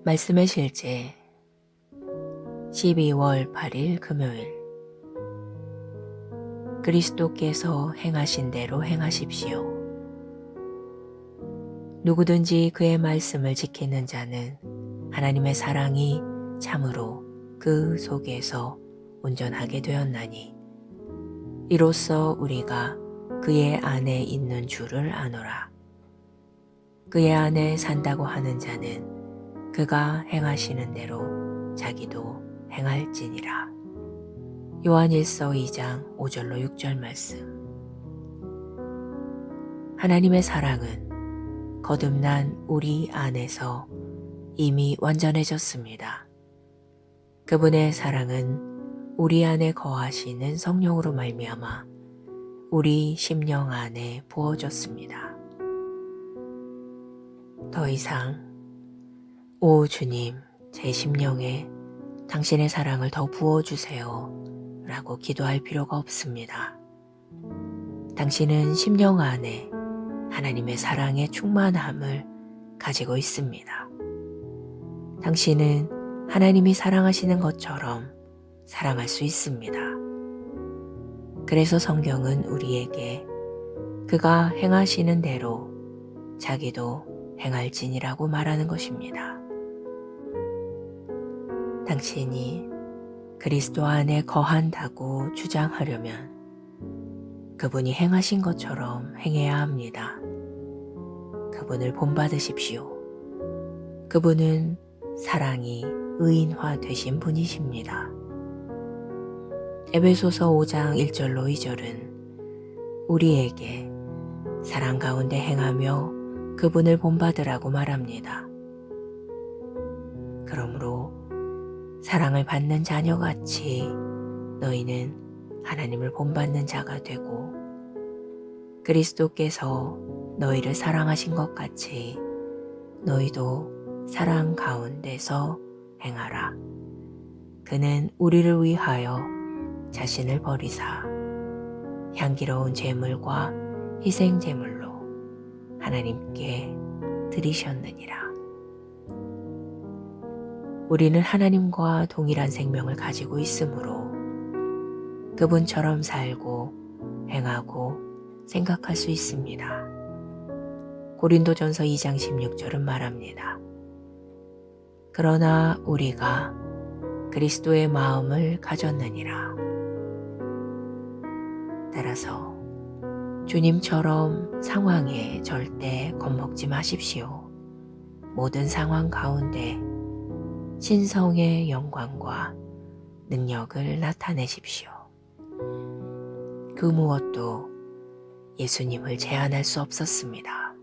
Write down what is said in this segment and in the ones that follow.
말씀의 실제 12월 8일 금요일. 그리스도께서 행하신 대로 행하십시오. 누구든지 그의 말씀을 지키는 자는 하나님의 사랑이 참으로 그 속에서 온전하게 되었나니 이로써 우리가 그의 안에 있는 줄을 아노라. 그의 안에 산다고 하는 자는 그가 행하시는 대로 자기도 행할지니라. 요한일서 2장 5절로 6절 말씀. 하나님의 사랑은 거듭난 우리 안에서 이미 완전해졌습니다. 그분의 사랑은 우리 안에 거하시는 성령으로 말미암아 우리 심령 안에 부어졌습니다. 더 이상 오 주님, 제 심령에 당신의 사랑을 더 부어주세요 라고 기도할 필요가 없습니다. 당신은 심령 안에 하나님의 사랑의 충만함을 가지고 있습니다. 당신은 하나님이 사랑하시는 것처럼 사랑할 수 있습니다. 그래서 성경은 우리에게 그가 행하시는 대로 자기도 행할지니라고 말하는 것입니다. 당신이 그리스도 안에 거한다고 주장하려면 그분이 행하신 것처럼 행해야 합니다. 그분을 본받으십시오. 그분은 사랑이 의인화 되신 분이십니다. 에베소서 5장 1절로 2절은 우리에게 사랑 가운데 행하며 그분을 본받으라고 말합니다. 그러므로 사랑을 받는 자녀같이 너희는 하나님을 본받는 자가 되고 그리스도께서 너희를 사랑하신 것 같이 너희도 사랑 가운데서 행하라. 그는 우리를 위하여 자신을 버리사 향기로운 제물과 희생 제물로 하나님께 드리셨느니라. 우리는 하나님과 동일한 생명을 가지고 있으므로 그분처럼 살고 행하고 생각할 수 있습니다. 고린도전서 2장 16절은 말합니다. 그러나 우리가 그리스도의 마음을 가졌느니라. 따라서 주님처럼 상황에 절대 겁먹지 마십시오. 모든 상황 가운데 신성의 영광과 능력을 나타내십시오. 그 무엇도 예수님을 제한할 수 없었습니다.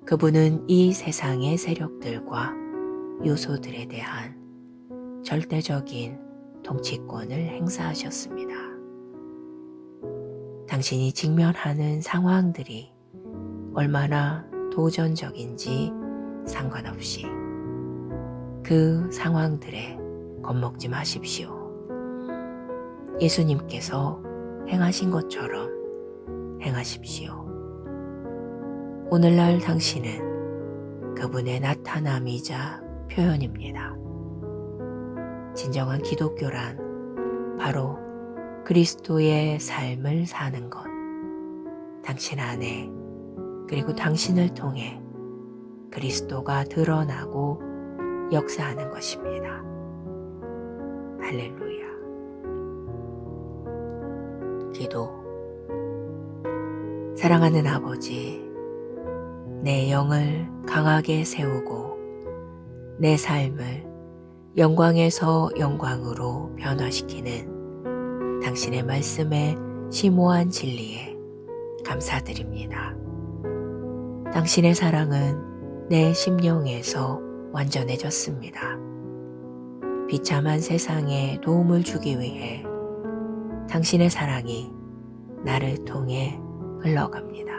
그분은 이 세상의 세력들과 요소들에 대한 절대적인 통치권을 행사하셨습니다. 당신이 직면하는 상황들이 얼마나 도전적인지 상관없이 그 상황들에 겁먹지 마십시오. 예수님께서 행하신 것처럼 행하십시오. 오늘날 당신은 그분의 나타남이자 표현입니다. 진정한 기독교란 바로 그리스도의 삶을 사는 것, 당신 안에 그리고 당신을 통해 그리스도가 드러나고 역사하는 것입니다. 할렐루야. 기도. 사랑하는 아버지, 내 영을 강하게 세우고 내 삶을 영광에서 영광으로 변화시키는 당신의 말씀의 심오한 진리에 감사드립니다. 당신의 사랑은 내 심령에서 완전해졌습니다. 비참한 세상에 도움을 주기 위해 당신의 사랑이 나를 통해 흘러갑니다.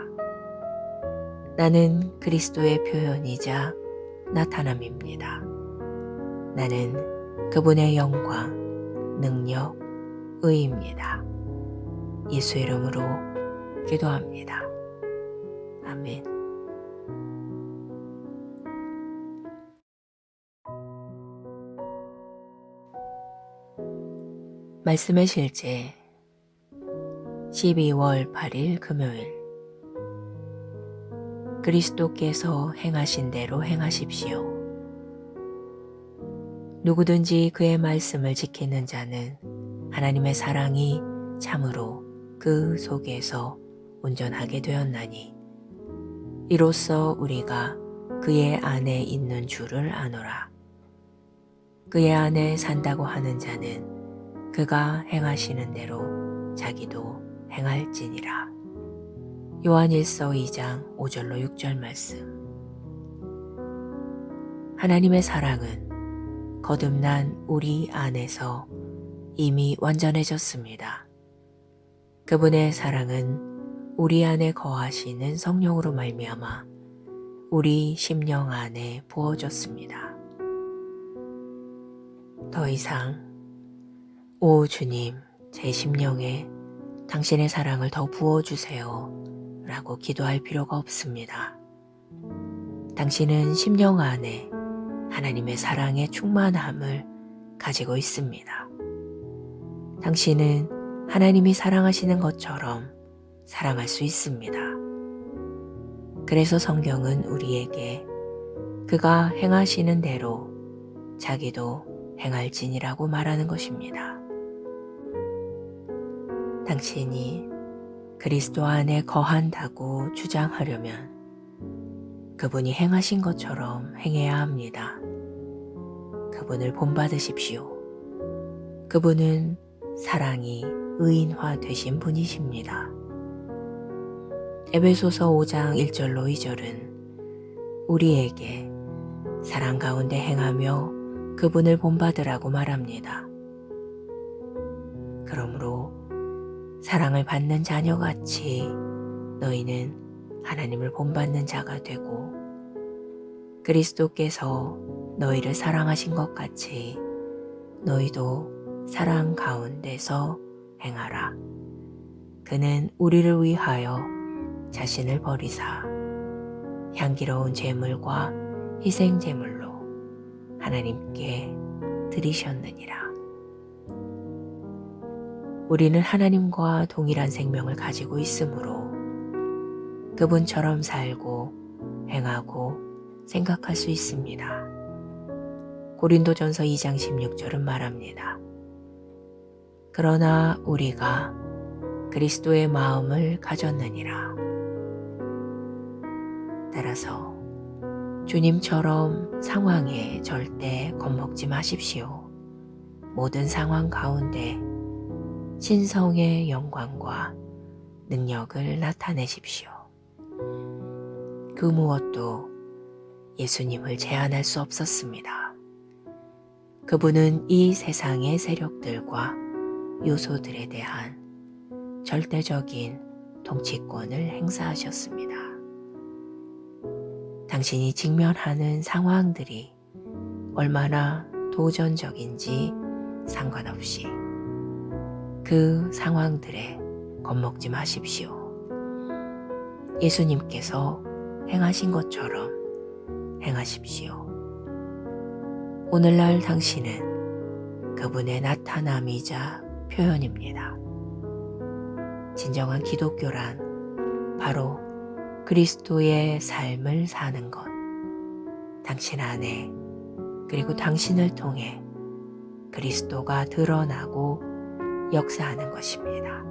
나는 그리스도의 표현이자 나타남입니다. 나는 그분의 영광, 능력, 의입니다. 예수 이름으로 기도합니다. 아멘. 말씀의 실제 12월 8일 금요일. 그리스도께서 행하신 대로 행하십시오. 누구든지 그의 말씀을 지키는 자는 하나님의 사랑이 참으로 그 속에서 온전하게 되었나니 이로써 우리가 그의 안에 있는 줄을 아노라. 그의 안에 산다고 하는 자는 그가 행하시는 대로 자기도 행할지니라. 요한일서 2장 5절로 6절 말씀. 하나님의 사랑은 거듭난 우리 안에서 이미 완전해졌습니다. 그분의 사랑은 우리 안에 거하시는 성령으로 말미암아 우리 심령 안에 부어졌습니다. 더 이상 오 주님, 제 심령에 당신의 사랑을 더 부어주세요 라고 기도할 필요가 없습니다. 당신은 심령 안에 하나님의 사랑의 충만함을 가지고 있습니다. 당신은 하나님이 사랑하시는 것처럼 사랑할 수 있습니다. 그래서 성경은 우리에게 그가 행하시는 대로 자기도 행할지니라고 말하는 것입니다. 당신이 그리스도 안에 거한다고 주장하려면 그분이 행하신 것처럼 행해야 합니다. 그분을 본받으십시오. 그분은 사랑이 의인화 되신 분이십니다. 에베소서 5장 1절로 2절은 우리에게 사랑 가운데 행하며 그분을 본받으라고 말합니다. 그러므로 사랑을 받는 자녀같이 너희는 하나님을 본받는 자가 되고 그리스도께서 너희를 사랑하신 것 같이 너희도 사랑 가운데서 행하라. 그는 우리를 위하여 자신을 버리사 향기로운 제물과 희생 제물로 하나님께 드리셨느니라. 우리는 하나님과 동일한 생명을 가지고 있으므로 그분처럼 살고 행하고 생각할 수 있습니다. 고린도전서 2장 16절은 말합니다. 그러나 우리가 그리스도의 마음을 가졌느니라. 따라서 주님처럼 상황에 절대 겁먹지 마십시오. 모든 상황 가운데 신성의 영광과 능력을 나타내십시오. 그 무엇도 예수님을 제한할 수 없었습니다. 그분은 이 세상의 세력들과 요소들에 대한 절대적인 통치권을 행사하셨습니다. 당신이 직면하는 상황들이 얼마나 도전적인지 상관없이 그 상황들에 겁먹지 마십시오. 예수님께서 행하신 것처럼 행하십시오. 오늘날 당신은 그분의 나타남이자 표현입니다. 진정한 기독교란 바로 그리스도의 삶을 사는 것, 당신 안에 그리고 당신을 통해 그리스도가 드러나고 역사하는 것입니다.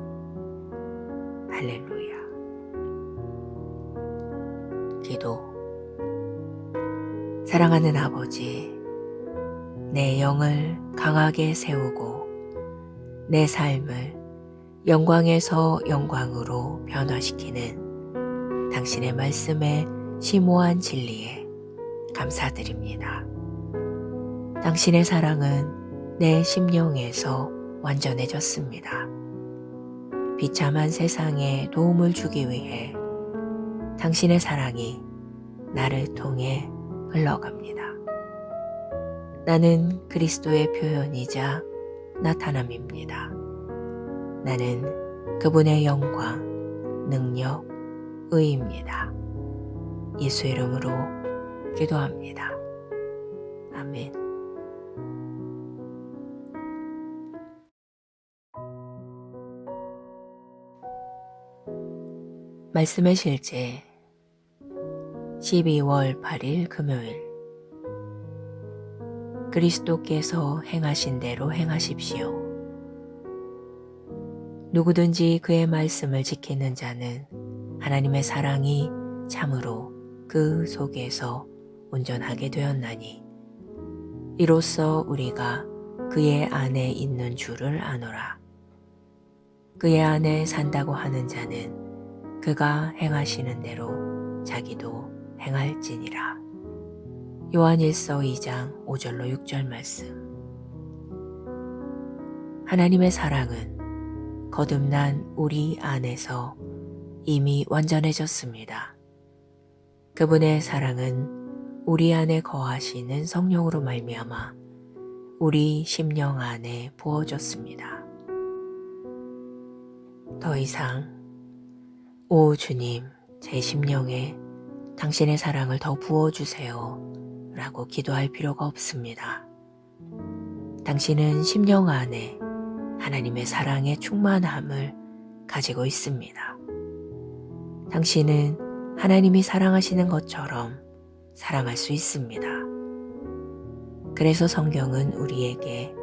할렐루야. 기도. 사랑하는 아버지, 내 영을 강하게 세우고 내 삶을 영광에서 영광으로 변화시키는 당신의 말씀의 심오한 진리에 감사드립니다. 당신의 사랑은 내 심령에서 완전해졌습니다. 비참한 세상에 도움을 주기 위해 당신의 사랑이 나를 통해 흘러갑니다. 나는 그리스도의 표현이자 나타남입니다. 나는 그분의 영광, 능력, 의입니다. 예수 이름으로 기도합니다. 아멘. 말씀의 실제 12월 8일 금요일. 그리스도께서 행하신 대로 행하십시오. 누구든지 그의 말씀을 지키는 자는 하나님의 사랑이 참으로 그 속에서 온전하게 되었나니 이로써 우리가 그의 안에 있는 줄을 아노라. 그의 안에 산다고 하는 자는 그가 행하시는 대로 자기도 행할지니라. 요한일서 2장 5절로 6절 말씀. 하나님의 사랑은 거듭난 우리 안에서 이미 완전해졌습니다. 그분의 사랑은 우리 안에 거하시는 성령으로 말미암아 우리 심령 안에 부어졌습니다. 더 이상 오 주님, 제 심령에 당신의 사랑을 더 부어주세요 라고 기도할 필요가 없습니다. 당신은 심령 안에 하나님의 사랑의 충만함을 가지고 있습니다. 당신은 하나님이 사랑하시는 것처럼 사랑할 수 있습니다. 그래서 성경은 우리에게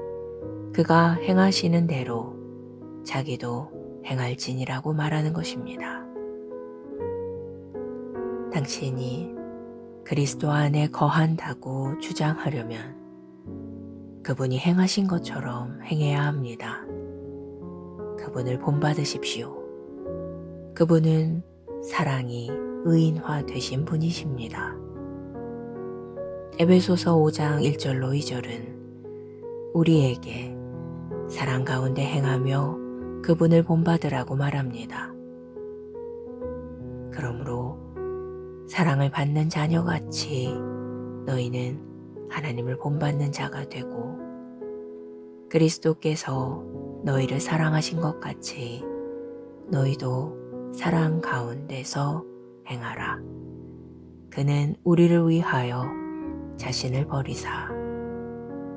그가 행하시는 대로 자기도 행할지니라고 말하는 것입니다. 당신이 그리스도 안에 거한다고 주장하려면 그분이 행하신 것처럼 행해야 합니다. 그분을 본받으십시오. 그분은 사랑이 의인화 되신 분이십니다. 에베소서 5장 1절로 2절은 우리에게 사랑 가운데 행하며 그분을 본받으라고 말합니다. 그러므로 사랑을 받는 자녀같이 너희는 하나님을 본받는 자가 되고 그리스도께서 너희를 사랑하신 것 같이 너희도 사랑 가운데서 행하라. 그는 우리를 위하여 자신을 버리사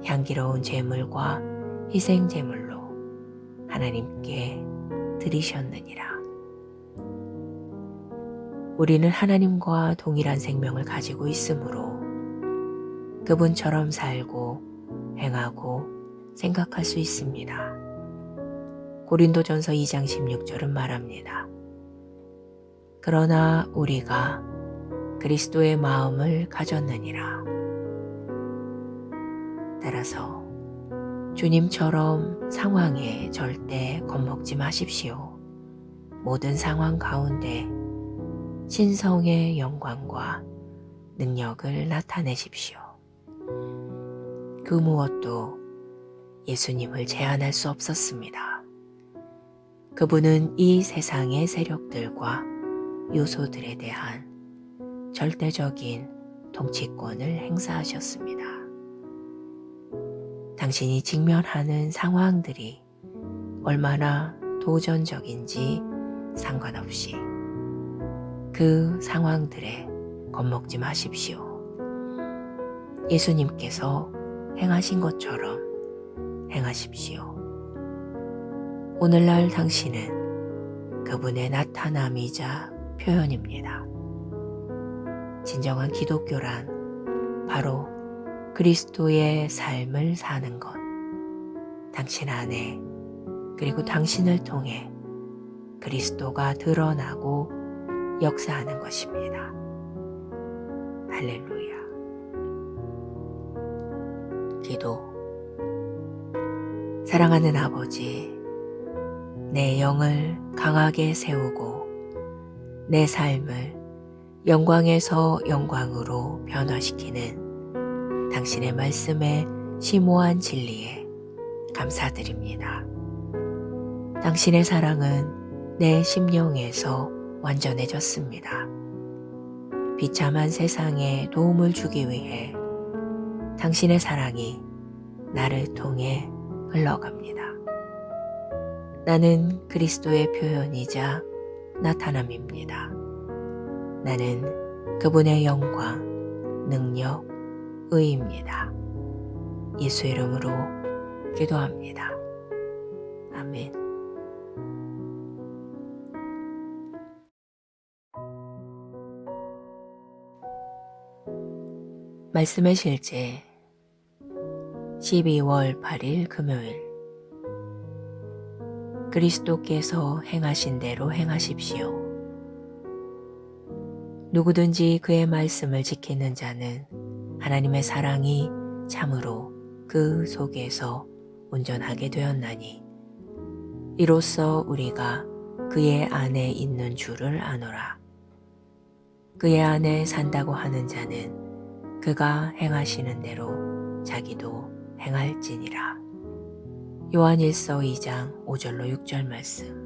향기로운 제물과 희생 제물로 하나님께 드리셨느니라. 우리는 하나님과 동일한 생명을 가지고 있으므로 그분처럼 살고 행하고 생각할 수 있습니다. 고린도전서 2장 16절은 말합니다. 그러나 우리가 그리스도의 마음을 가졌느니라. 따라서 주님처럼 상황에 절대 겁먹지 마십시오. 모든 상황 가운데 신성의 영광과 능력을 나타내십시오. 그 무엇도 예수님을 제한할 수 없었습니다. 그분은 이 세상의 세력들과 요소들에 대한 절대적인 통치권을 행사하셨습니다. 당신이 직면하는 상황들이 얼마나 도전적인지 상관없이 그 상황들에 겁먹지 마십시오. 예수님께서 행하신 것처럼 행하십시오. 오늘날 당신은 그분의 나타남이자 표현입니다. 진정한 기독교란 바로 그리스도의 삶을 사는 것, 당신 안에 그리고 당신을 통해 그리스도가 드러나고 역사하는 것입니다. 할렐루야. 기도. 사랑하는 아버지, 내 영을 강하게 세우고 내 삶을 영광에서 영광으로 변화시키는 당신의 말씀의 심오한 진리에 감사드립니다. 당신의 사랑은 내 심령에서 완전해졌습니다. 비참한 세상에 도움을 주기 위해 당신의 사랑이 나를 통해 흘러갑니다. 나는 그리스도의 표현이자 나타남입니다. 나는 그분의 영광, 능력, 의입니다. 예수 이름으로 기도합니다. 아멘. 말씀의 실제 12월 8일 금요일. 그리스도께서 행하신 대로 행하십시오. 누구든지 그의 말씀을 지키는 자는 하나님의 사랑이 참으로 그 속에서 온전하게 되었나니 이로써 우리가 그의 안에 있는 줄을 아노라. 그의 안에 산다고 하는 자는 그가 행하시는 대로 자기도 행할지니라. 요한일서 2장 5절로 6절 말씀.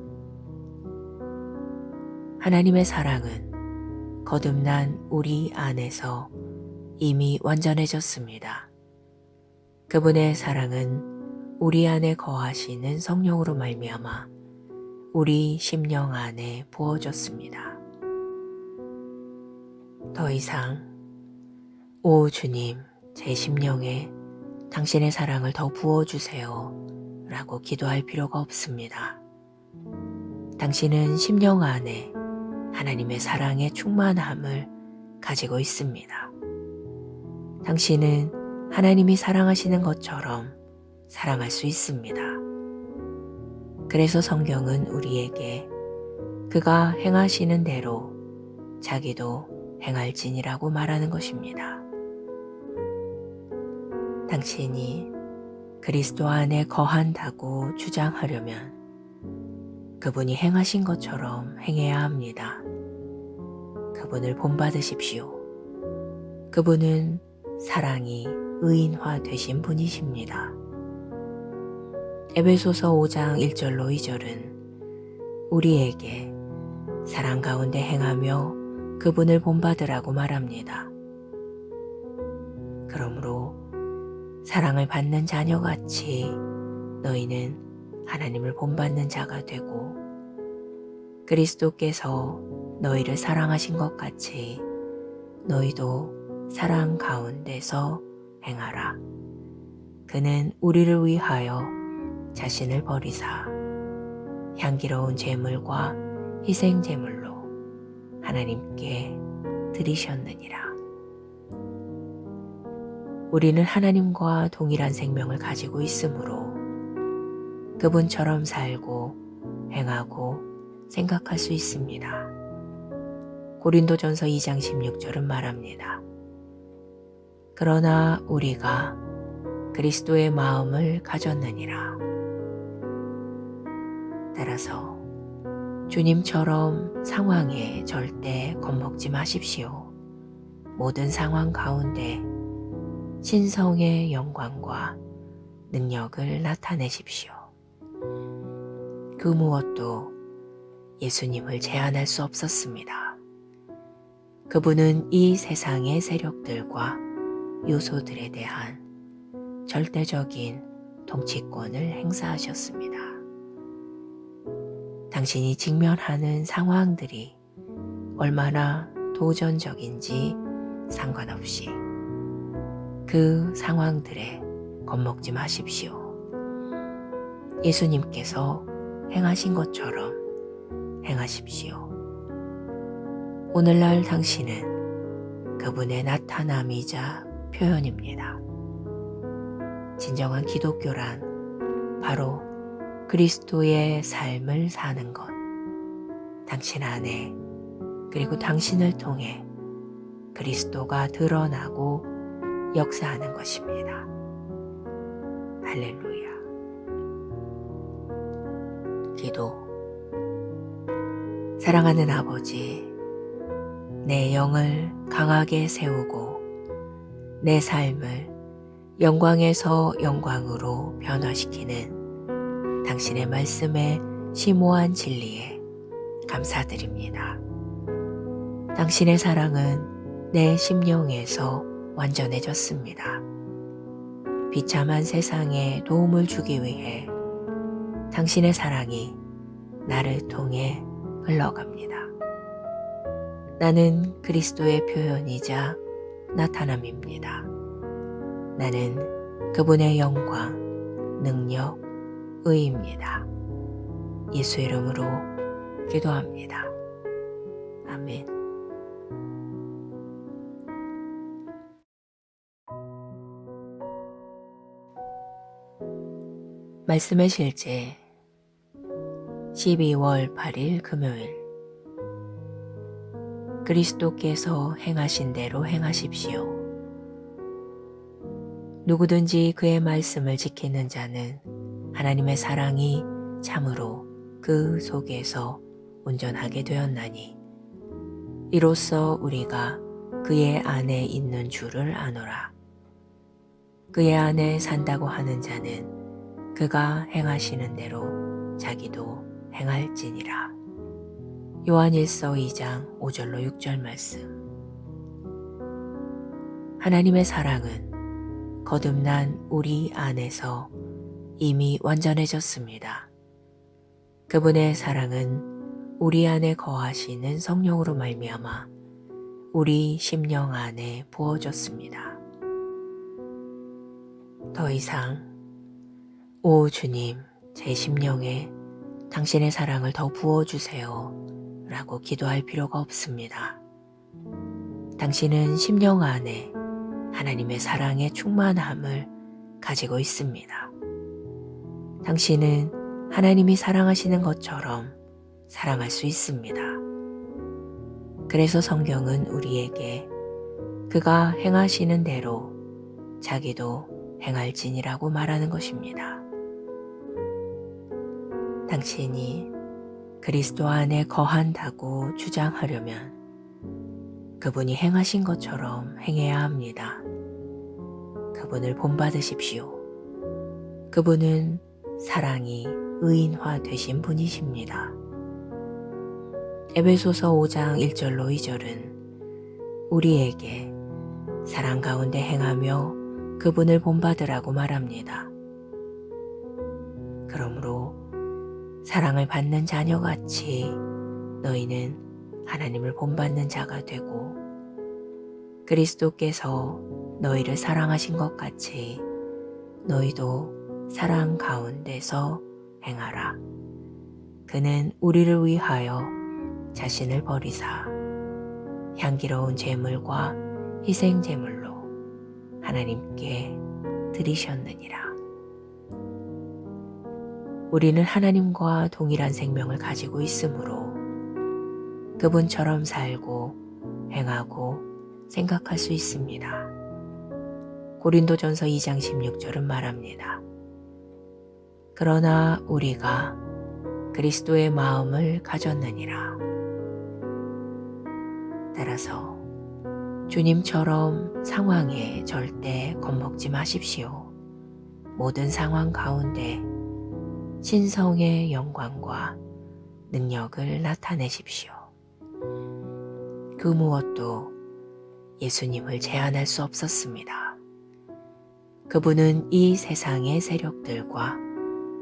하나님의 사랑은 거듭난 우리 안에서 이미 완전해졌습니다. 그분의 사랑은 우리 안에 거하시는 성령으로 말미암아 우리 심령 안에 부어졌습니다. 더 이상 오 주님, 제 심령에 당신의 사랑을 더 부어주세요 라고 기도할 필요가 없습니다. 당신은 심령 안에 하나님의 사랑의 충만함을 가지고 있습니다. 당신은 하나님이 사랑하시는 것처럼 사랑할 수 있습니다. 그래서 성경은 우리에게 그가 행하시는 대로 자기도 행할지니라고 말하는 것입니다. 당신이 그리스도 안에 거한다고 주장하려면 그분이 행하신 것처럼 행해야 합니다. 그분을 본받으십시오. 그분은 사랑이 의인화 되신 분이십니다. 에베소서 5장 1절로 2절은 우리에게 사랑 가운데 행하며 그분을 본받으라고 말합니다. 그러므로 사랑을 받는 자녀같이 너희는 하나님을 본받는 자가 되고 그리스도께서 너희를 사랑하신 것 같이 너희도 사랑 가운데서 행하라. 그는 우리를 위하여 자신을 버리사 향기로운 제물과 희생 제물로 하나님께 드리셨느니라. 우리는 하나님과 동일한 생명을 가지고 있으므로 그분처럼 살고 행하고 생각할 수 있습니다. 고린도전서 2장 16절은 말합니다. 그러나 우리가 그리스도의 마음을 가졌느니라. 따라서 주님처럼 상황에 절대 겁먹지 마십시오. 모든 상황 가운데 신성의 영광과 능력을 나타내십시오. 그 무엇도 예수님을 제한할 수 없었습니다. 그분은 이 세상의 세력들과 요소들에 대한 절대적인 통치권을 행사하셨습니다. 당신이 직면하는 상황들이 얼마나 도전적인지 상관없이 그 상황들에 겁먹지 마십시오. 예수님께서 행하신 것처럼 행하십시오. 오늘날 당신은 그분의 나타남이자 표현입니다. 진정한 기독교란 바로 그리스도의 삶을 사는 것, 당신 안에 그리고 당신을 통해 그리스도가 드러나고 역사하는 것입니다. 할렐루야. 기도. 사랑하는 아버지, 내 영을 강하게 세우고 내 삶을 영광에서 영광으로 변화시키는 당신의 말씀의 심오한 진리에 감사드립니다. 당신의 사랑은 내 심령에서 완전해졌습니다. 비참한 세상에 도움을 주기 위해 당신의 사랑이 나를 통해 흘러갑니다. 나는 그리스도의 표현이자 나타남입니다. 나는 그분의 영광, 능력, 의입니다. 예수 이름으로 기도합니다. 아멘. 말씀의 실제 12월 8일 금요일. 그리스도께서 행하신 대로 행하십시오. 누구든지 그의 말씀을 지키는 자는 하나님의 사랑이 참으로 그 속에서 온전하게 되었나니 이로써 우리가 그의 안에 있는 줄을 아노라. 그의 안에 산다고 하는 자는 그가 행하시는 대로 자기도 행할지니라. 요한일서 2장 5절로 6절 말씀. 하나님의 사랑은 거듭난 우리 안에서 이미 완전해졌습니다. 그분의 사랑은 우리 안에 거하시는 성령으로 말미암아 우리 심령 안에 부어졌습니다. 더 이상 오 주님, 제 심령에 당신의 사랑을 더 부어주세요 라고 기도할 필요가 없습니다. 당신은 심령 안에 하나님의 사랑의 충만함을 가지고 있습니다. 당신은 하나님이 사랑하시는 것처럼 사랑할 수 있습니다. 그래서 성경은 우리에게 그가 행하시는 대로 자기도 행할지니라고 말하는 것입니다. 당신이 그리스도 안에 거한다고 주장하려면 그분이 행하신 것처럼 행해야 합니다. 그분을 본받으십시오. 그분은 사랑이 의인화 되신 분이십니다. 에베소서 5장 1절로 2절은 우리에게 사랑 가운데 행하며 그분을 본받으라고 말합니다. 그러므로 사랑을 받는 자녀같이 너희는 하나님을 본받는 자가 되고 그리스도께서 너희를 사랑하신 것 같이 너희도 사랑 가운데서 행하라. 그는 우리를 위하여 자신을 버리사 향기로운 제물과 희생 제물로 하나님께 드리셨느니라. 우리는 하나님과 동일한 생명을 가지고 있으므로 그분처럼 살고 행하고 생각할 수 있습니다. 고린도전서 2장 16절은 말합니다. 그러나 우리가 그리스도의 마음을 가졌느니라. 따라서 주님처럼 상황에 절대 겁먹지 마십시오. 모든 상황 가운데 신성의 영광과 능력을 나타내십시오. 그 무엇도 예수님을 제한할 수 없었습니다. 그분은 이 세상의 세력들과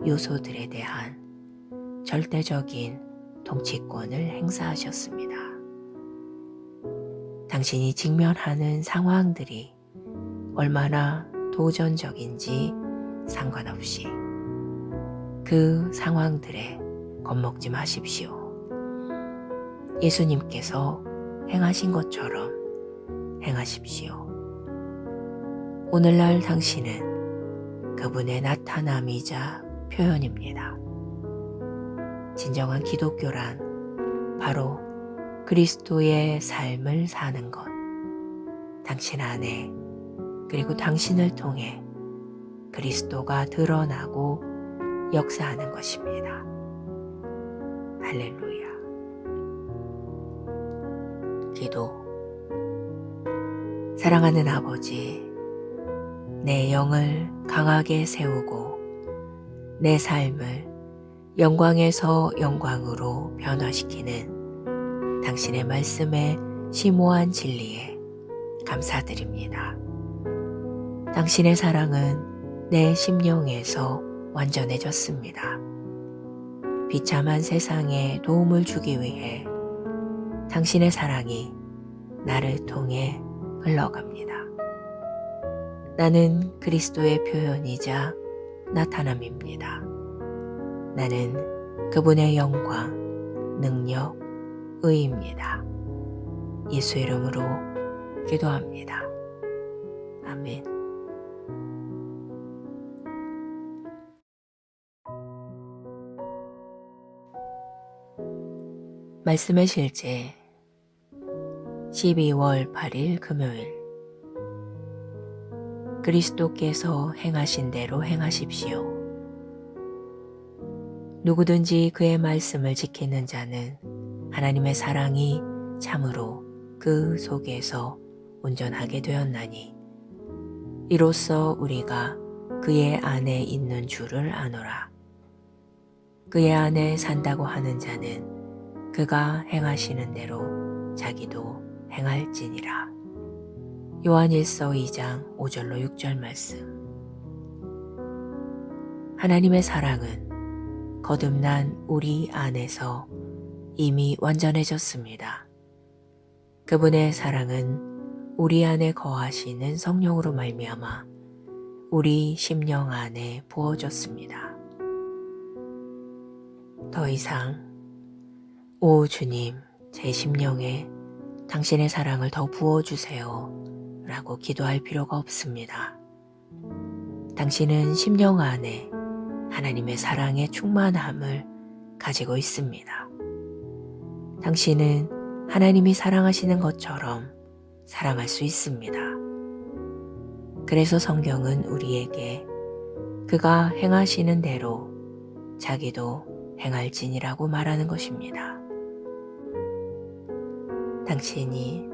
요소들에 대한 절대적인 통치권을 행사하셨습니다. 당신이 직면하는 상황들이 얼마나 도전적인지 상관없이 그 상황들에 겁먹지 마십시오. 예수님께서 행하신 것처럼 행하십시오. 오늘날 당신은 그분의 나타남이자 표현입니다. 진정한 기독교란 바로 그리스도의 삶을 사는 것, 당신 안에 그리고 당신을 통해 그리스도가 드러나고 역사하는 것입니다. 할렐루야. 기도. 사랑하는 아버지, 내 영을 강하게 세우고 내 삶을 영광에서 영광으로 변화시키는 당신의 말씀의 심오한 진리에 감사드립니다. 당신의 사랑은 내 심령에서 완전해졌습니다. 비참한 세상에 도움을 주기 위해 당신의 사랑이 나를 통해 흘러갑니다. 나는 그리스도의 표현이자 나타남입니다. 나는 그분의 영광, 능력, 의입니다. 예수 이름으로 기도합니다. 아멘. 말씀의 실제 12월 8일 금요일. 그리스도께서 행하신 대로 행하십시오. 누구든지 그의 말씀을 지키는 자는 하나님의 사랑이 참으로 그 속에서 온전하게 되었나니 이로써 우리가 그의 안에 있는 줄을 아노라. 그의 안에 산다고 하는 자는 그가 행하시는 대로 자기도 행할지니라. 요한일서 2장 5절로 6절 말씀. 하나님의 사랑은 거듭난 우리 안에서 이미 완전해졌습니다. 그분의 사랑은 우리 안에 거하시는 성령으로 말미암아 우리 심령 안에 부어졌습니다. 더 이상 오 주님, 제 심령에 당신의 사랑을 더 부어주세요 라고 기도할 필요가 없습니다. 당신은 심령 안에 하나님의 사랑의 충만함을 가지고 있습니다. 당신은 하나님이 사랑하시는 것처럼 사랑할 수 있습니다. 그래서 성경은 우리에게 그가 행하시는 대로 자기도 행할지니라고 말하는 것입니다. 당신이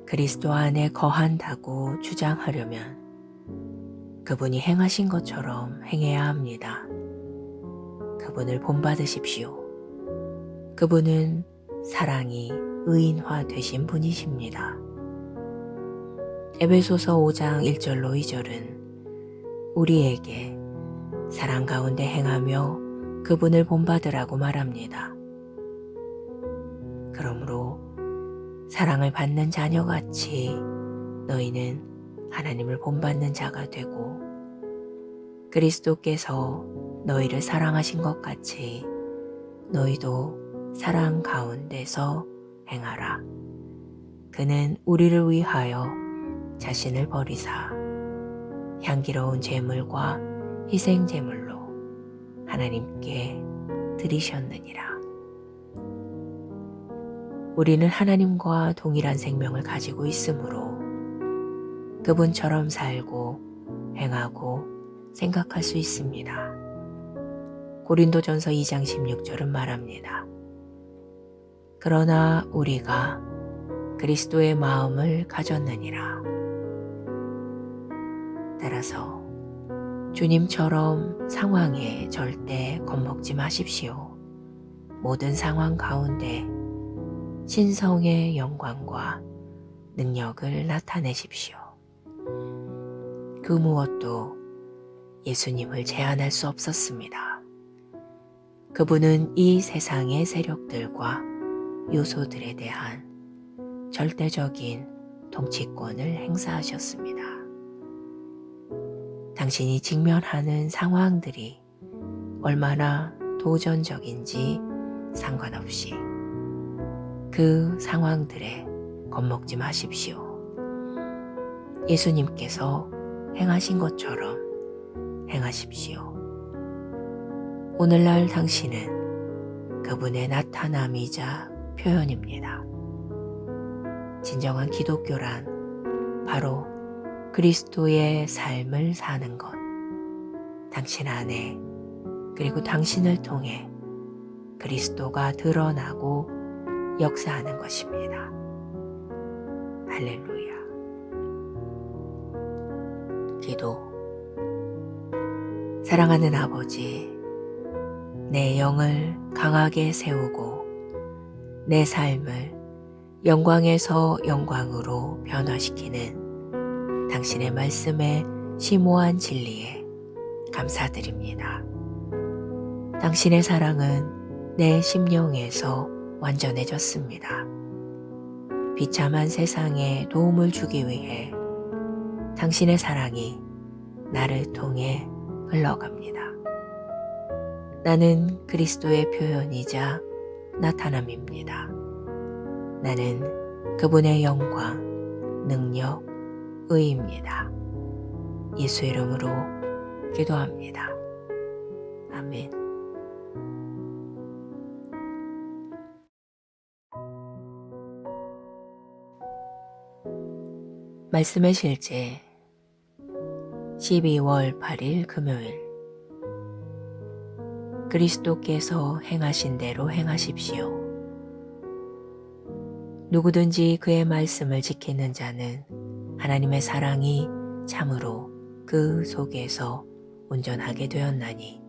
그리스도 안에 거한다고 주장하려면 그분이 행하신 것처럼 행해야 합니다. 그분을 본받으십시오. 그분은 사랑이 의인화 되신 분이십니다. 에베소서 5장 1절로 2절은 우리에게 사랑 가운데 행하며 그분을 본받으라고 말합니다. 그러므로 사랑을 받는 자녀같이 너희는 하나님을 본받는 자가 되고 그리스도께서 너희를 사랑하신 것 같이 너희도 사랑 가운데서 행하라. 그는 우리를 위하여 자신을 버리사 향기로운 제물과 희생 제물로 하나님께 드리셨느니라. 우리는 하나님과 동일한 생명을 가지고 있으므로 그분처럼 살고 행하고 생각할 수 있습니다. 고린도전서 2장 16절은 말합니다. 그러나 우리가 그리스도의 마음을 가졌느니라. 따라서 주님처럼 상황에 절대 겁먹지 마십시오. 모든 상황 가운데 신성의 영광과 능력을 나타내십시오. 그 무엇도 예수님을 제한할 수 없었습니다. 그분은 이 세상의 세력들과 요소들에 대한 절대적인 통치권을 행사하셨습니다. 당신이 직면하는 상황들이 얼마나 도전적인지 상관없이 그 상황들에 겁먹지 마십시오. 예수님께서 행하신 것처럼 행하십시오. 오늘날 당신은 그분의 나타남이자 표현입니다. 진정한 기독교란 바로 그리스도의 삶을 사는 것, 당신 안에 그리고 당신을 통해 그리스도가 드러나고 역사하는 것입니다. 할렐루야. 기도. 사랑하는 아버지, 내 영을 강하게 세우고 내 삶을 영광에서 영광으로 변화시키는 당신의 말씀의 심오한 진리에 감사드립니다. 당신의 사랑은 내 심령에서 완전해졌습니다. 비참한 세상에 도움을 주기 위해 당신의 사랑이 나를 통해 흘러갑니다. 나는 그리스도의 표현이자 나타남입니다. 나는 그분의 영광, 능력, 의입니다. 예수 이름으로 기도합니다. 아멘. 말씀의 실제 12월 8일 금요일. 그리스도께서 행하신 대로 행하십시오. 누구든지 그의 말씀을 지키는 자는 하나님의 사랑이 참으로 그 속에서 온전하게 되었나니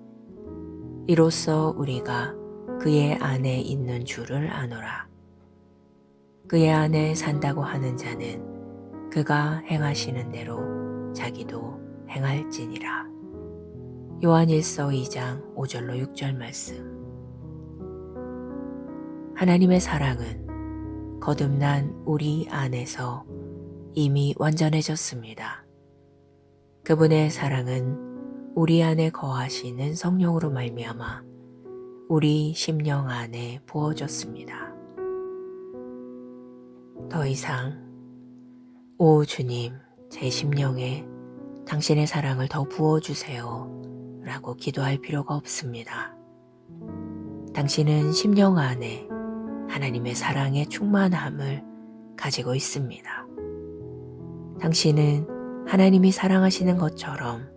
이로써 우리가 그의 안에 있는 줄을 아노라. 그의 안에 산다고 하는 자는 그가 행하시는 대로 자기도 행할지니라. 요한일서 2장 5절로 6절 말씀. 하나님의 사랑은 거듭난 우리 안에서 이미 완전해졌습니다. 그분의 사랑은 우리 안에 거하시는 성령으로 말미암아 우리 심령 안에 부어졌습니다. 더 이상 오 주님, 제 심령에 당신의 사랑을 더 부어주세요 라고 기도할 필요가 없습니다. 당신은 심령 안에 하나님의 사랑의 충만함을 가지고 있습니다. 당신은 하나님이 사랑하시는 것처럼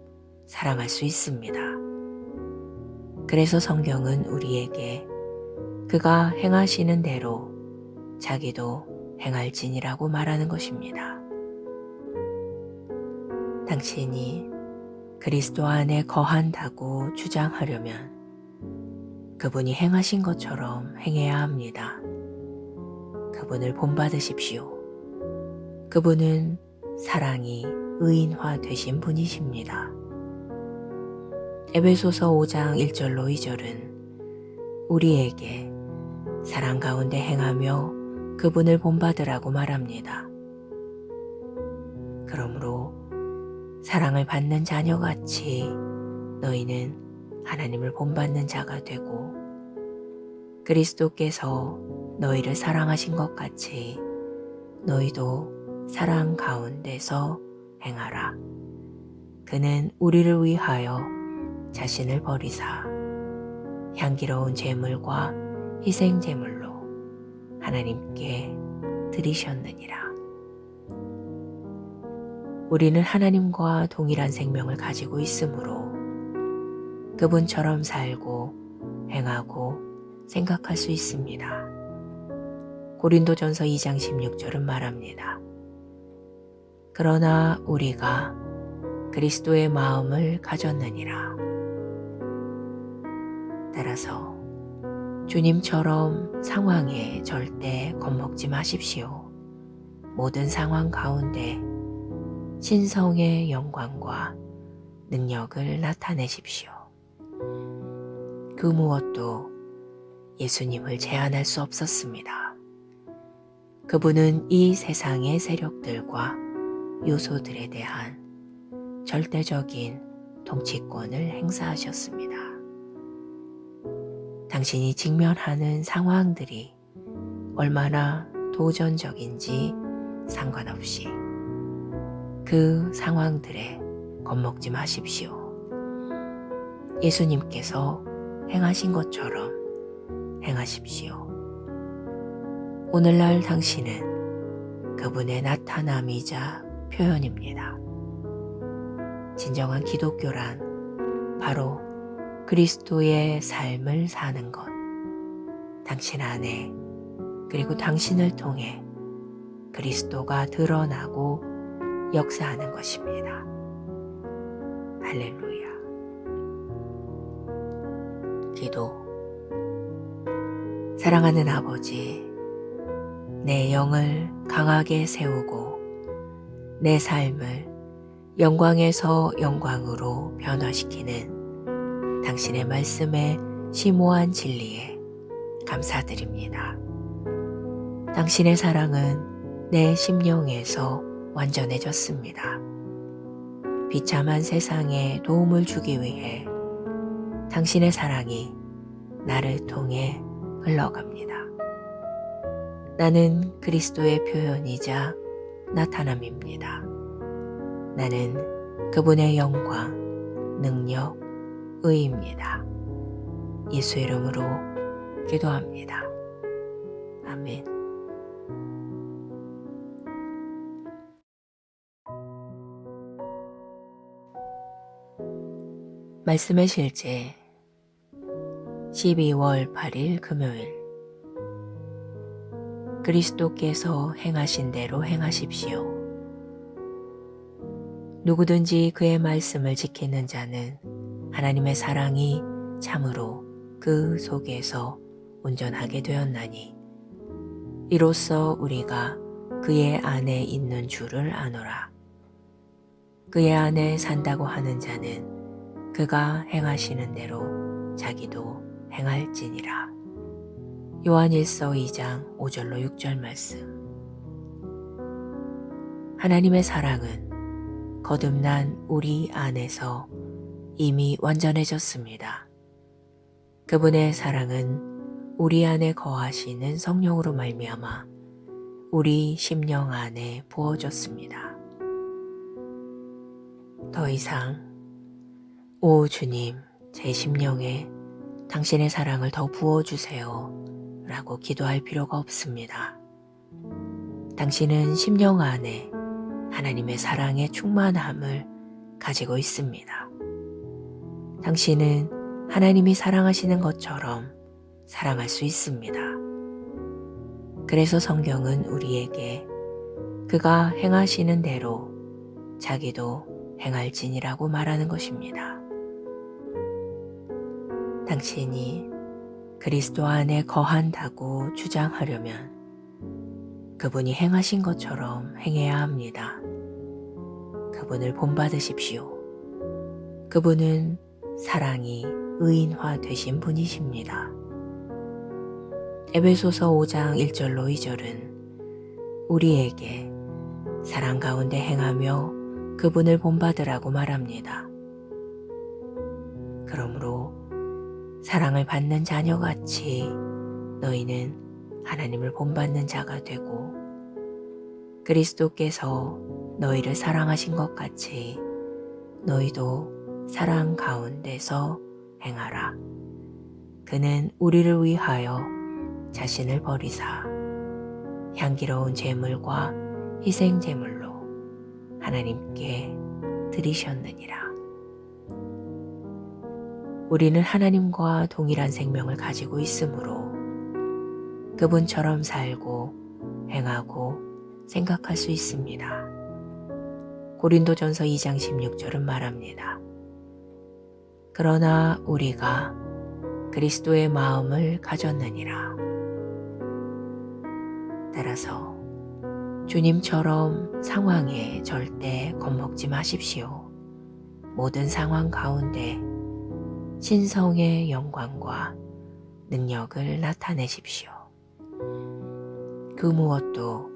사랑할 수 있습니다. 그래서 성경은 우리에게 그가 행하시는 대로 자기도 행할지니라고 말하는 것입니다. 당신이 그리스도 안에 거한다고 주장하려면 그분이 행하신 것처럼 행해야 합니다. 그분을 본받으십시오. 그분은 사랑이 의인화 되신 분이십니다. 에베소서 5장 1절로 2절은 우리에게 사랑 가운데 행하며 그분을 본받으라고 말합니다. 그러므로 사랑을 받는 자녀같이 너희는 하나님을 본받는 자가 되고 그리스도께서 너희를 사랑하신 것 같이 너희도 사랑 가운데서 행하라. 그는 우리를 위하여 자신을 버리사 향기로운 제물과 희생 제물로 하나님께 드리셨느니라. 우리는 하나님과 동일한 생명을 가지고 있으므로 그분처럼 살고 행하고 생각할 수 있습니다. 고린도전서 2장 16절은 말합니다. 그러나 우리가 그리스도의 마음을 가졌느니라. 따라서 주님처럼 상황에 절대 겁먹지 마십시오. 모든 상황 가운데 신성의 영광과 능력을 나타내십시오. 그 무엇도 예수님을 제한할 수 없었습니다. 그분은 이 세상의 세력들과 요소들에 대한 절대적인 통치권을 행사하셨습니다. 당신이 직면하는 상황들이 얼마나 도전적인지 상관없이 그 상황들에 겁먹지 마십시오. 예수님께서 행하신 것처럼 행하십시오. 오늘날 당신은 그분의 나타남이자 표현입니다. 진정한 기독교란 바로 그리스도의 삶을 사는 것, 당신 안에 그리고 당신을 통해 그리스도가 드러나고 역사하는 것입니다. 할렐루야. 기도. 사랑하는 아버지, 내 영을 강하게 세우고 내 삶을 영광에서 영광으로 변화시키는 당신의 말씀의 심오한 진리에 감사드립니다. 당신의 사랑은 내 심령에서 완전해졌습니다. 비참한 세상에 도움을 주기 위해 당신의 사랑이 나를 통해 흘러갑니다. 나는 그리스도의 표현이자 나타남입니다. 나는 그분의 영광, 능력, 의입니다. 예수 이름으로 기도합니다. 아멘. 말씀의 실제 12월 8일 금요일. 그리스도께서 행하신 대로 행하십시오. 누구든지 그의 말씀을 지키는 자는 하나님의 사랑이 참으로 그 속에서 온전하게 되었나니 이로써 우리가 그의 안에 있는 줄을 아노라. 그의 안에 산다고 하는 자는 그가 행하시는 대로 자기도 행할지니라. 요한일서 2장 5절로 6절 말씀. 하나님의 사랑은 거듭난 우리 안에서 이미 완전해졌습니다. 그분의 사랑은 우리 안에 거하시는 성령으로 말미암아 우리 심령 안에 부어졌습니다. 더 이상 오 주님, 제 심령에 당신의 사랑을 더 부어주세요 라고 기도할 필요가 없습니다. 당신은 심령 안에 하나님의 사랑의 충만함을 가지고 있습니다. 당신은 하나님이 사랑하시는 것처럼 사랑할 수 있습니다. 그래서 성경은 우리에게 그가 행하시는 대로 자기도 행할지니라고 말하는 것입니다. 당신이 그리스도 안에 거한다고 주장하려면 그분이 행하신 것처럼 행해야 합니다. 그분을 본받으십시오. 그분은 사랑이 의인화 되신 분이십니다. 에베소서 5장 1절로 2절은 우리에게 사랑 가운데 행하며 그분을 본받으라고 말합니다. 그러므로 사랑을 받는 자녀같이 너희는 하나님을 본받는 자가 되고 그리스도께서 너희를 사랑하신 것 같이 너희도 사랑 가운데서 행하라. 그는 우리를 위하여 자신을 버리사 향기로운 제물과 희생 제물로 하나님께 드리셨느니라. 우리는 하나님과 동일한 생명을 가지고 있으므로 그분처럼 살고 행하고 생각할 수 있습니다. 고린도전서 2장 16절은 말합니다. 그러나 우리가 그리스도의 마음을 가졌느니라. 따라서 주님처럼 상황에 절대 겁먹지 마십시오. 모든 상황 가운데 신성의 영광과 능력을 나타내십시오. 그 무엇도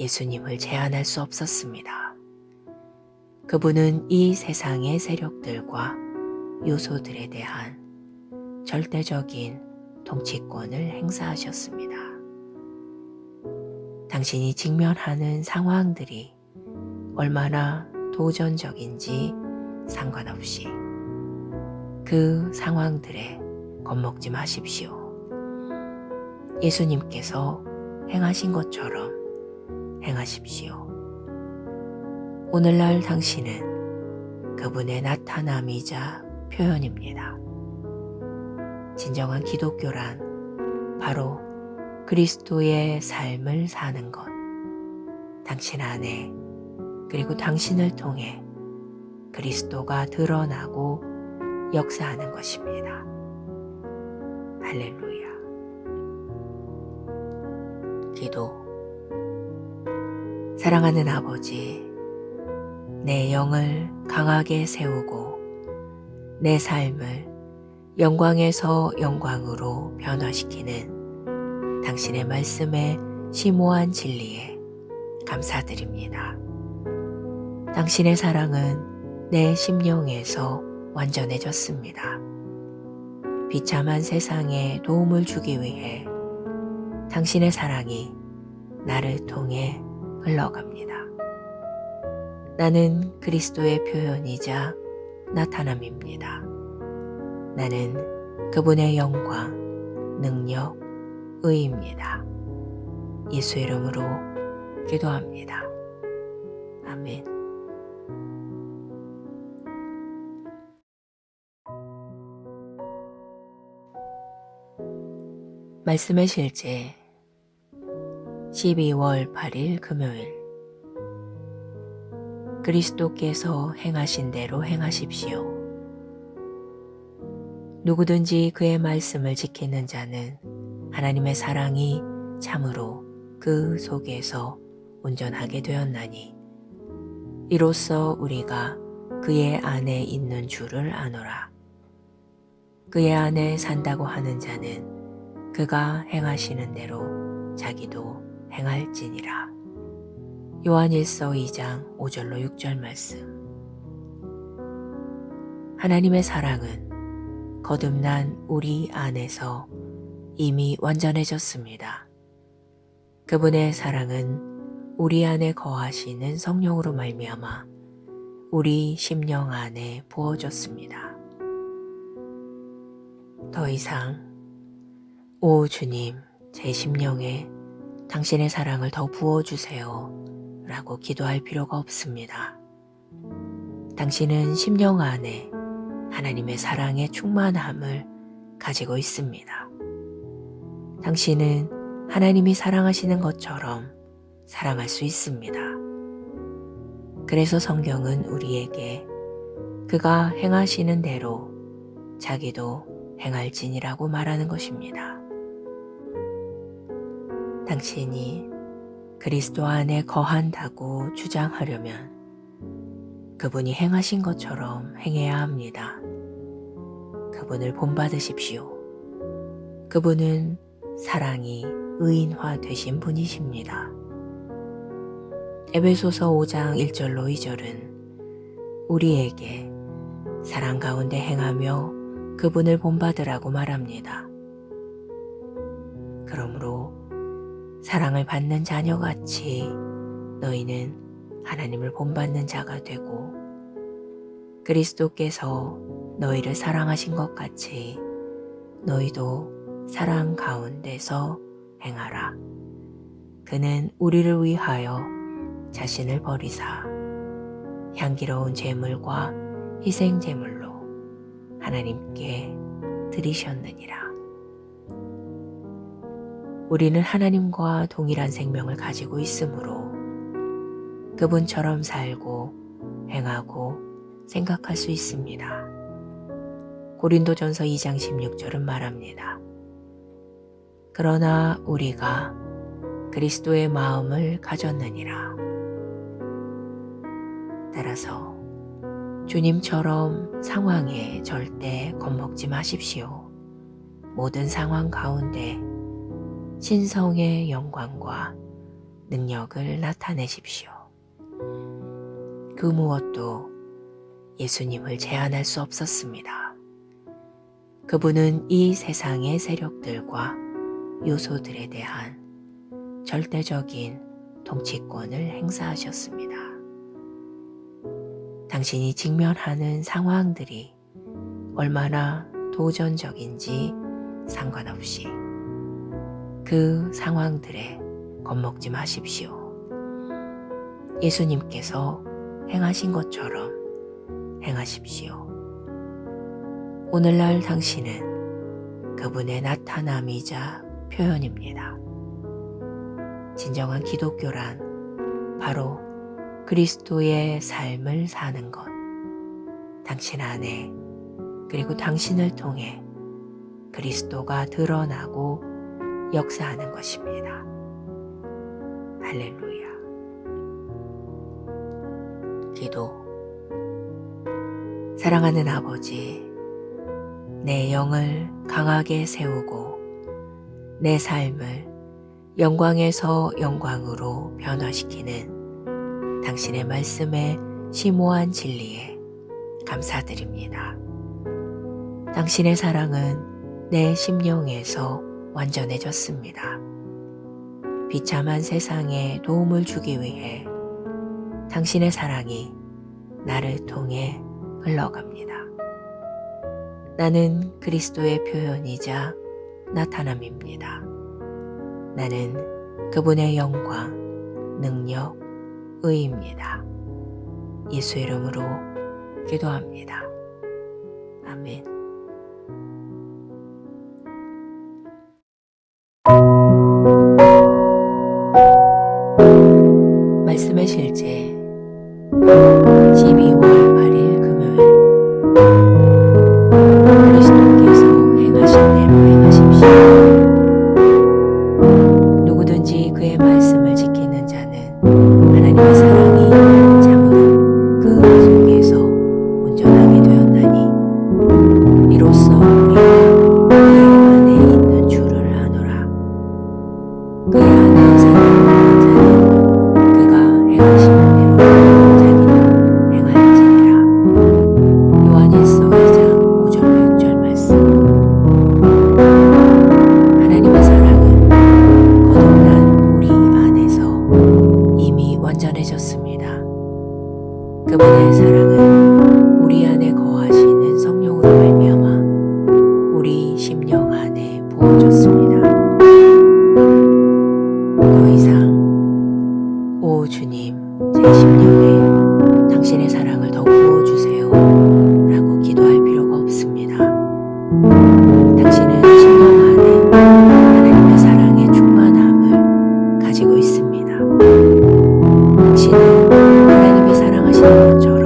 예수님을 제한할 수 없었습니다. 그분은 이 세상의 세력들과 요소들에 대한 절대적인 통치권을 행사하셨습니다. 당신이 직면하는 상황들이 얼마나 도전적인지 상관없이 그 상황들에 겁먹지 마십시오. 예수님께서 행하신 것처럼 행하십시오. 오늘날 당신은 그분의 나타남이자 표현입니다. 진정한 기독교란 바로 그리스도의 삶을 사는 것, 당신 안에 그리고 당신을 통해 그리스도가 드러나고 역사하는 것입니다. 할렐루야. 기도. 사랑하는 아버지, 내 영을 강하게 세우고 내 삶을 영광에서 영광으로 변화시키는 당신의 말씀의 심오한 진리에 감사드립니다. 당신의 사랑은 내 심령에서 완전해졌습니다. 비참한 세상에 도움을 주기 위해 당신의 사랑이 나를 통해 흘러갑니다. 나는 그리스도의 표현이자 나타남입니다. 나는 그분의 영광, 능력, 의입니다. 예수 이름으로 기도합니다. 아멘. 말씀의 실제 12월 8일 금요일. 그리스도께서 행하신 대로 행하십시오. 누구든지 그의 말씀을 지키는 자는 하나님의 사랑이 참으로 그 속에서 온전하게 되었나니 이로써 우리가 그의 안에 있는 줄을 아노라. 그의 안에 산다고 하는 자는 그가 행하시는 대로 자기도 행할지니라. 요한일서 2장 5절로 6절 말씀. 하나님의 사랑은 거듭난 우리 안에서 이미 완전해졌습니다. 그분의 사랑은 우리 안에 거하시는 성령으로 말미암아 우리 심령 안에 부어졌습니다. 더 이상 오 주님, 제 심령에 당신의 사랑을 더 부어주세요 라고 기도할 필요가 없습니다. 당신은 심령 안에 하나님의 사랑의 충만함을 가지고 있습니다. 당신은 하나님이 사랑하시는 것처럼 사랑할 수 있습니다. 그래서 성경은 우리에게 그가 행하시는 대로 자기도 행할지니라고 말하는 것입니다. 당신이 그리스도 안에 거한다고 주장하려면 그분이 행하신 것처럼 행해야 합니다. 그분을 본받으십시오. 그분은 사랑이 의인화 되신 분이십니다. 에베소서 5장 1절로 2절은 우리에게 사랑 가운데 행하며 그분을 본받으라고 말합니다. 그러므로 사랑을 받는 자녀같이 너희는 하나님을 본받는 자가 되고 그리스도께서 너희를 사랑하신 것 같이 너희도 사랑 가운데서 행하라. 그는 우리를 위하여 자신을 버리사 향기로운 제물과 희생 제물로 하나님께 드리셨느니라. 우리는 하나님과 동일한 생명을 가지고 있으므로 그분처럼 살고 행하고 생각할 수 있습니다. 고린도전서 2장 16절은 말합니다. 그러나 우리가 그리스도의 마음을 가졌느니라. 따라서 주님처럼 상황에 절대 겁먹지 마십시오. 모든 상황 가운데 신성의 영광과 능력을 나타내십시오. 그 무엇도 예수님을 제한할 수 없었습니다. 그분은 이 세상의 세력들과 요소들에 대한 절대적인 통치권을 행사하셨습니다. 당신이 직면하는 상황들이 얼마나 도전적인지 상관없이 그 상황들에 겁먹지 마십시오. 예수님께서 행하신 것처럼 행하십시오. 오늘날 당신은 그분의 나타남이자 표현입니다. 진정한 기독교란 바로 그리스도의 삶을 사는 것, 당신 안에 그리고 당신을 통해 그리스도가 드러나고 역사하는 것입니다. 할렐루야. 기도. 사랑하는 아버지, 내 영을 강하게 세우고 내 삶을 영광에서 영광으로 변화시키는 당신의 말씀의 심오한 진리에 감사드립니다. 당신의 사랑은 내 심령에서 완전해졌습니다. 비참한 세상에 도움을 주기 위해 당신의 사랑이 나를 통해 흘러갑니다. 나는 그리스도의 표현이자 나타남입니다. 나는 그분의 영광, 능력, 의입니다. 예수 이름으로 기도합니다. 아멘. 말씀의 실제 12월 8일 금요일 그리스도께서 행하신 대로 행하십시오. 누구든지 그의 말씀을 지키는 자는 하나님의 사랑이 참으로 그 속에서 온전하게 되었나니 이로써 우리가 그의 안에 있는 줄을 아노라. 그의 안에 사는 자는 그가 행하시는 대로 자기도 행할지니라. 요한일서 2장 5절로 6절 말씀. 하나님의 사랑은 거듭난 우리 안에서 이미 완전해졌습니다. 그분의 사랑은 우리 안에 거하시는 성령으로 말미암아 우리 심령 안에 부어졌습니다. 더 이상 오 주님, 제 심령에 당신의 사랑을 더 부어주세요 라고 기도할 필요가 없습니다. 당신은 심령 안에 하나님의 사랑의 충만함을 가지고 있습니다. 당신은 하나님이 사랑하시는 것처럼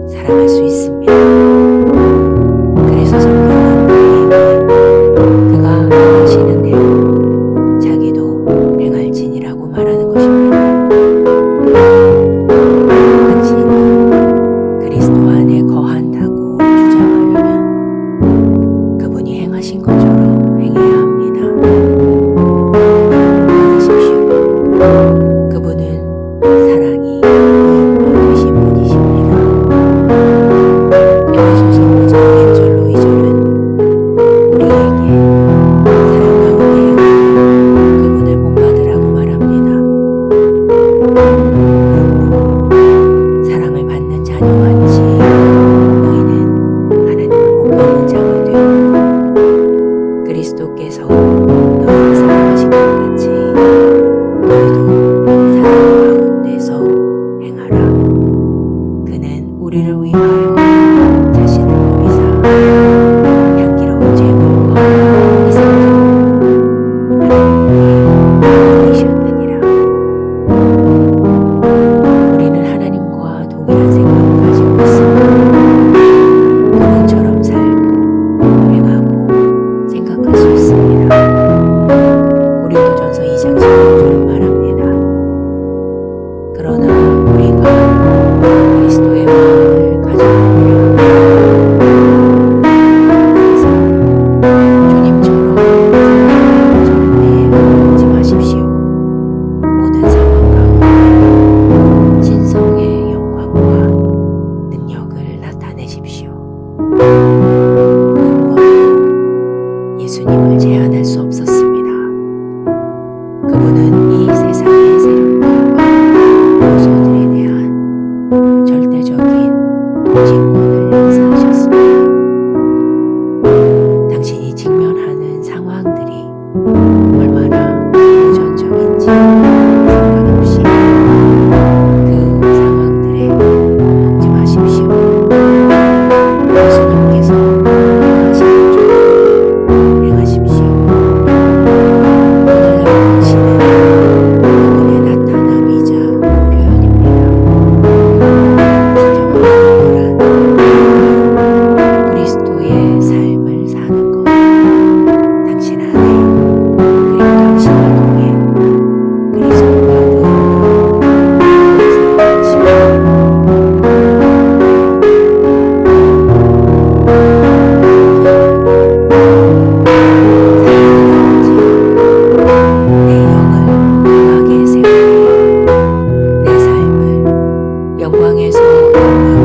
사랑할 수 있습니다. 그래서 성경은 우리에게 그가 행하시는 대로 자기도 행할지니라고 말하는 것입니다. 당신이 그리스도 안에 거한다고 주장하려면 그분이 행하신 것처럼 행해야 합니다. 받으십시오. 그분은 사랑이 의인과 되신 분이십니다. 에베소서 5장 1절로 2절은 우리에게 사랑 가운데 행하여 그분을 본받으라고 말합니다. 그러므로 사랑을 받는 자녀같이 너희는 하나님을 본받는 자가 되어 그리스도께서 너희를 사랑하신 것 같이 너희도 사랑 가운데서 행하라. 그는 우리를 위하여 자신을 버리사 향기로운 제물과 희생제물로 하나님께 드리셨느니라. 우리는 하나님과 동일한 생각을 가지고 있습니다. 그분처럼 살고 행하고 생각할 수 있습니다. 고린도전서 2장 16절은 말합니다. 그러나 우리가 그리스도의 마음을 가져보려 그래서 주님처럼 절대 하지 마십시오. 모든 상황 가운데 신성의 영광과 능력을 나타내십시오. 그 무엇도 예수님을 제한할 수 없었습니다. 그분은 이 세상의 세력들과 요소들에 대한 절대적인 통치권을 행사하셨습니다. 당신이 직면하는 상황들이 얼마나 도전적인지 상관없이 그 상황들에 겁먹지 마십시오. 예수님께서 행하신 것처럼 행하십시오. 오늘날 당신은 그분의 나타남이자 표현입니다. 진정한 그리스도란 그리스도의 삶을 사는 것, 당신 안에 그리고 당신을 통해 그리스도가 내 영을 강하게 세우며 내 삶을 영광에서 영광으로